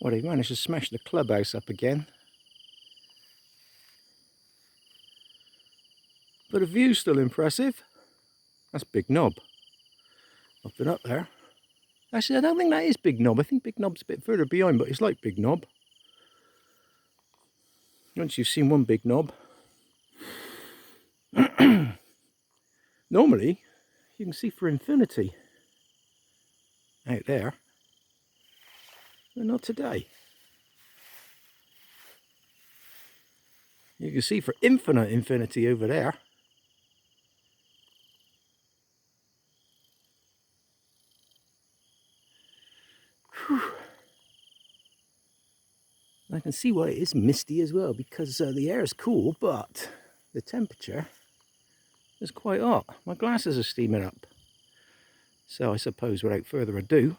Well, he managed to smash the clubhouse up again. But the view's still impressive. That's Big Knob. I've been up there. Actually, I don't think that is Big Knob. I think Big Knob's a bit further behind, but it's like Big Knob. Once you've seen one Big Knob, normally you can see for infinity out there, but not today. You can see for infinite infinity over there. Whew. I can see why it is misty as well, because the air is cool, but the temperature is quite hot. My glasses are steaming up. So I suppose without further ado,